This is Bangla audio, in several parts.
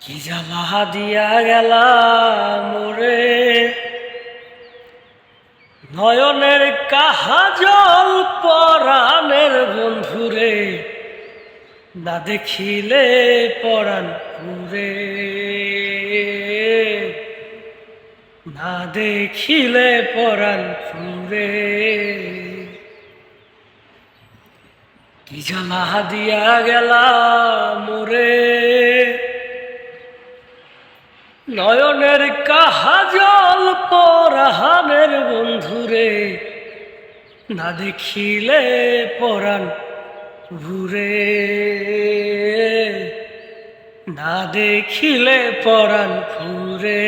কি জ্বালা দিয়া গেলাম মোরে, নয়নের কাহাজল পরাণের বন্ধুরে, না দেখিলে পরাণ পুরে, না দেখিলে পরাণ পুরে। কি জ্বালা দিয়া গেলাম মোরে, নয়নের কাহাজল পরাণের বন্ধুরে, না দেখিলে পরাণ ঘুরে, না দেখিলে পরাণ ঘুরে।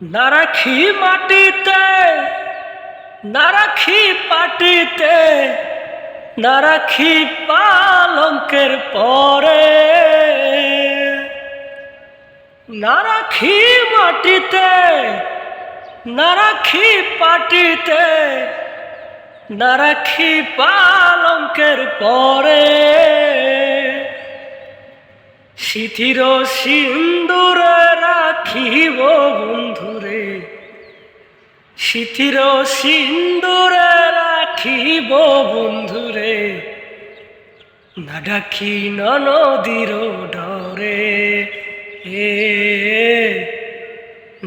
না রাখি মাটিতে, না রাখি পাটিতে, না রাখি পালঙ্কের পরে, না রাখি মাটিতে, না রাখি পাটিতে, না রাখি পালঙ্কের পরে, সিথির সিন্দুরে রাখিব বন্ধুরে, সিথির সিন্দুরে রাখিব বন্ধুরে, না ডাকি নদীর ডরে,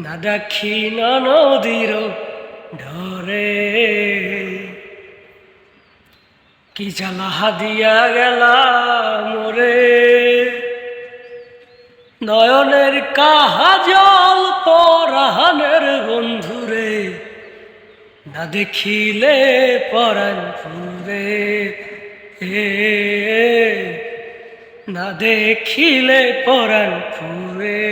না ডাকি নদীর ডরে। কি জ্বালা দিয়া গেলাম মোরে, নয়নের কাহাজল পরাণের বন্ধুরে, না দেখিলে পরাণ পুরে, না দেখিলে পরাণ পুরে।